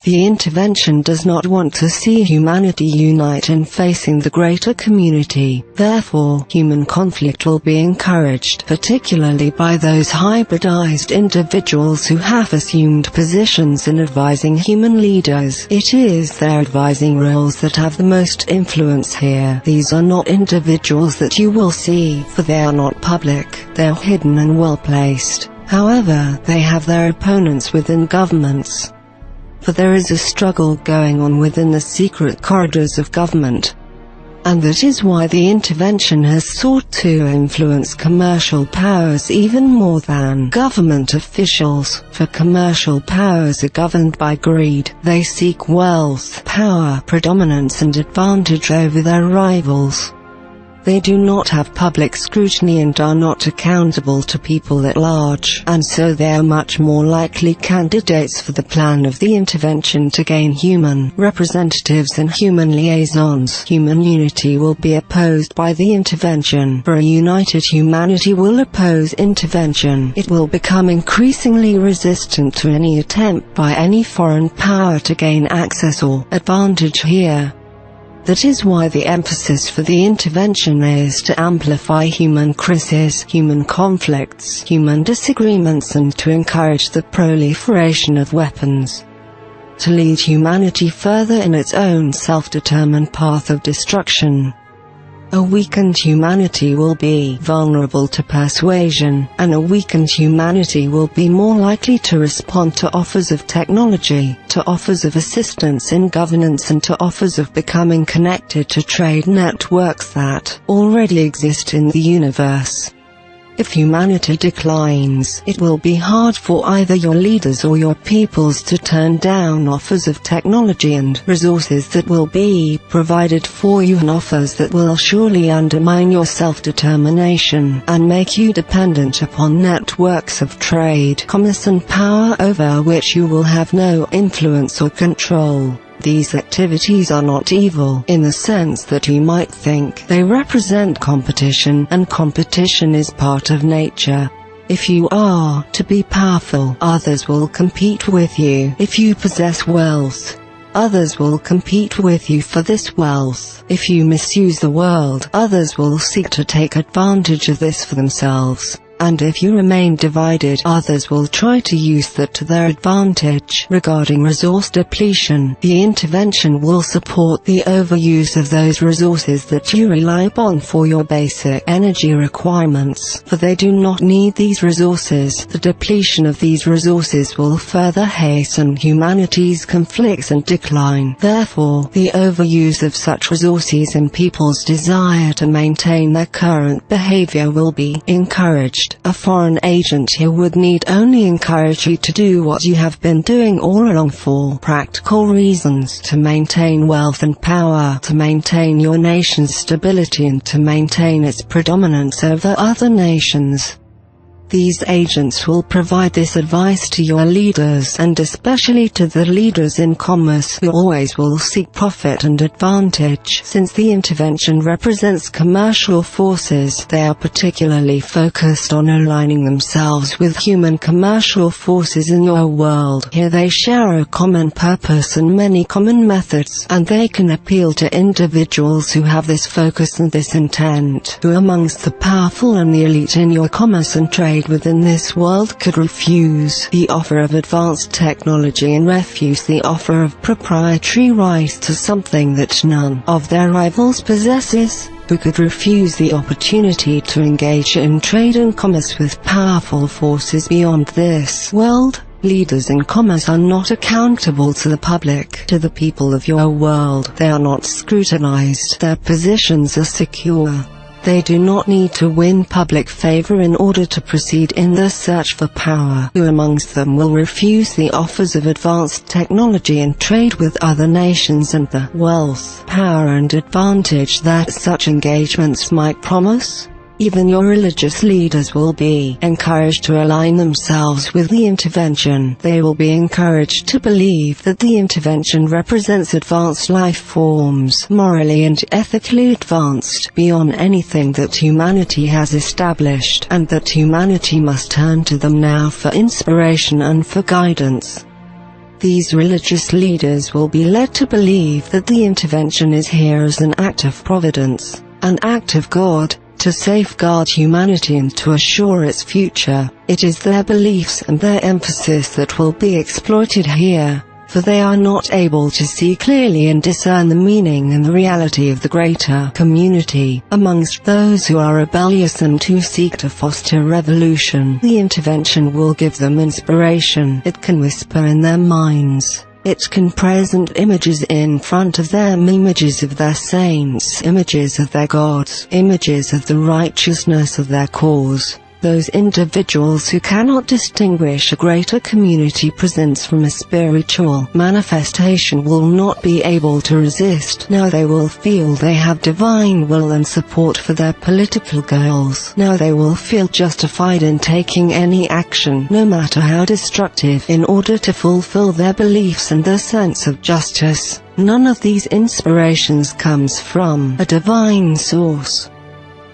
The intervention does not want to see humanity unite in facing the greater community. Therefore, human conflict will be encouraged, particularly by those hybridized individuals who have assumed positions in advising human leaders. It is their advising roles that have the most influence here. These are not individuals that you will see, for they are not public, they are hidden and well placed. However, they have their opponents within governments. For there is a struggle going on within the secret corridors of government. And that is why the intervention has sought to influence commercial powers even more than government officials, for commercial powers are governed by greed. They seek wealth, power, predominance and advantage over their rivals. They do not have public scrutiny and are not accountable to people at large, and so they are much more likely candidates for the plan of the intervention to gain human representatives and human liaisons. Human unity will be opposed by the intervention, for a united humanity will oppose intervention. It will become increasingly resistant to any attempt by any foreign power to gain access or advantage here. That is why the emphasis for the intervention is to amplify human crises, human conflicts, human disagreements and to encourage the proliferation of weapons. To lead humanity further in its own self-determined path of destruction. A weakened humanity will be vulnerable to persuasion, and a weakened humanity will be more likely to respond to offers of technology, to offers of assistance in governance and to offers of becoming connected to trade networks that already exist in the universe. If humanity declines, it will be hard for either your leaders or your peoples to turn down offers of technology and resources that will be provided for you, and offers that will surely undermine your self-determination and make you dependent upon networks of trade, commerce and power over which you will have no influence or control. These activities are not evil, in the sense that you might think. They represent competition, and competition is part of nature. If you are to be powerful, others will compete with you. If you possess wealth, others will compete with you for this wealth. If you misuse the world, others will seek to take advantage of this for themselves. And if you remain divided, others will try to use that to their advantage. Regarding resource depletion, the intervention will support the overuse of those resources that you rely upon for your basic energy requirements, for they do not need these resources. The depletion of these resources will further hasten humanity's conflicts and decline. Therefore, the overuse of such resources and people's desire to maintain their current behavior will be encouraged. A foreign agent here would need only encourage you to do what you have been doing all along for practical reasons, to maintain wealth and power, to maintain your nation's stability and to maintain its predominance over other nations. These agents will provide this advice to your leaders, and especially to the leaders in commerce who always will seek profit and advantage. Since the intervention represents commercial forces, they are particularly focused on aligning themselves with human commercial forces in your world. Here they share a common purpose and many common methods, and they can appeal to individuals who have this focus and this intent. Who amongst the powerful and the elite in your commerce and trade within this world could refuse the offer of advanced technology and refuse the offer of proprietary right to something that none of their rivals possesses? Who could refuse the opportunity to engage in trade and commerce with powerful forces beyond this world? Leaders in commerce are not accountable to the public, to the people of your world. They are not scrutinized. Their positions are secure. They do not need to win public favor in order to proceed in their search for power. Who amongst them will refuse the offers of advanced technology and trade with other nations and the wealth, power and advantage that such engagements might promise? Even your religious leaders will be encouraged to align themselves with the intervention. They will be encouraged to believe that the intervention represents advanced life forms, morally and ethically advanced, beyond anything that humanity has established, and that humanity must turn to them now for inspiration and for guidance. These religious leaders will be led to believe that the intervention is here as an act of providence, an act of God, to safeguard humanity and to assure its future. It is their beliefs and their emphasis that will be exploited here, for they are not able to see clearly and discern the meaning and the reality of the greater community. Amongst those who are rebellious and who seek to foster revolution, the intervention will give them inspiration. It can whisper in their minds. It can present images in front of them, images of their saints, images of their gods, images of the righteousness of their cause. Those individuals who cannot distinguish a greater community presence from a spiritual manifestation will not be able to resist. Now they will feel they have divine will and support for their political goals. Now they will feel justified in taking any action, no matter how destructive, in order to fulfill their beliefs and their sense of justice. None of these inspirations comes from a divine source.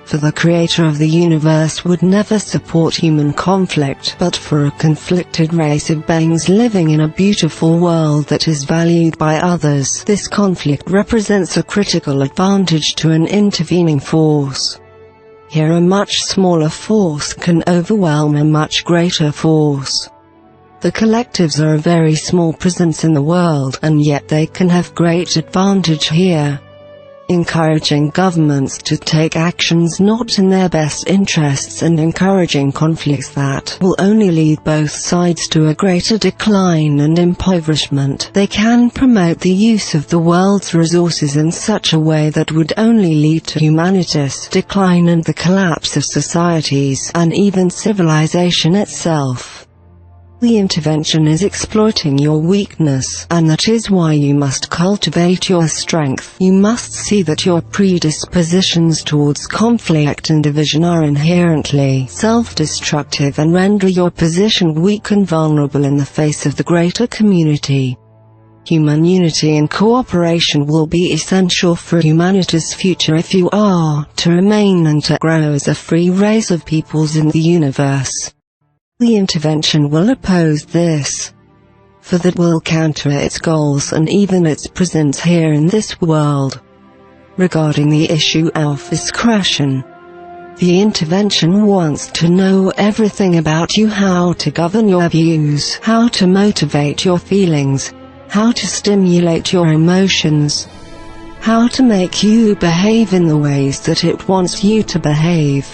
For the creator of the universe would never support human conflict but for a conflicted race of beings living in a beautiful world that is valued by others. This conflict represents a critical advantage to an intervening force. Here a much smaller force can overwhelm a much greater force. The collectives are a very small presence in the world, and yet they can have great advantage here. Encouraging governments to take actions not in their best interests and encouraging conflicts that will only lead both sides to a greater decline and impoverishment. They can promote the use of the world's resources in such a way that would only lead to humanity's decline and the collapse of societies and even civilization itself. The intervention is exploiting your weakness, and that is why you must cultivate your strength. You must see that your predispositions towards conflict and division are inherently self-destructive and render your position weak and vulnerable in the face of the greater community. Human unity and cooperation will be essential for humanity's future if you are to remain and to grow as a free race of peoples in the universe. The intervention will oppose this, for that will counter its goals and even its presence here in this world. Regarding the issue of discretion, the intervention wants to know everything about you: how to govern your views, how to motivate your feelings, how to stimulate your emotions, how to make you behave in the ways that it wants you to behave.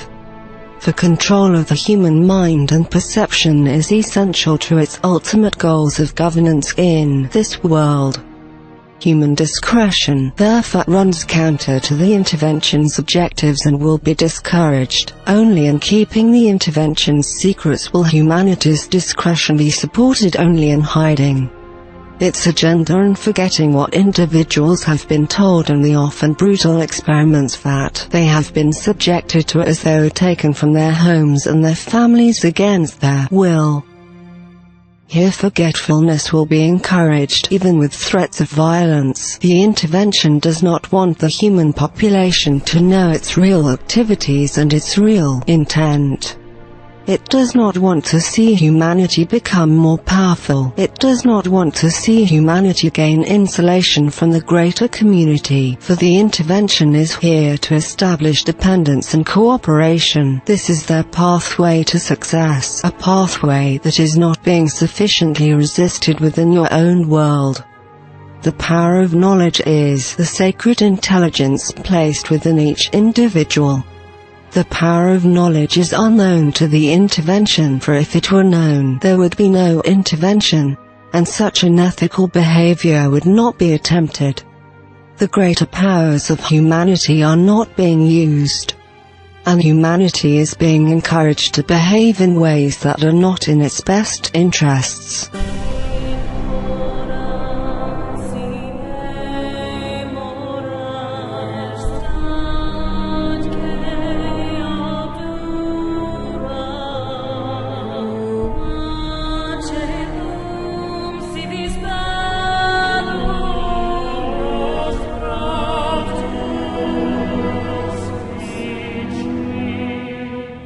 For control of the human mind and perception is essential to its ultimate goals of governance in this world. Human discretion, therefore, runs counter to the intervention's objectives and will be discouraged. Only in keeping the intervention's secrets will humanity's discretion be supported. Only in hiding its agenda and forgetting what individuals have been told and the often brutal experiments that they have been subjected to as though taken from their homes and their families against their will. Here forgetfulness will be encouraged, even with threats of violence. The intervention does not want the human population to know its real activities and its real intent. It does not want to see humanity become more powerful. It does not want to see humanity gain insulation from the greater community, for the intervention is here to establish dependence and cooperation. This is their pathway to success, a pathway that is not being sufficiently resisted within your own world. The power of knowledge is the sacred intelligence placed within each individual. The power of knowledge is unknown to the intervention, for if it were known, there would be no intervention, and such unethical behavior would not be attempted. The greater powers of humanity are not being used, and humanity is being encouraged to behave in ways that are not in its best interests.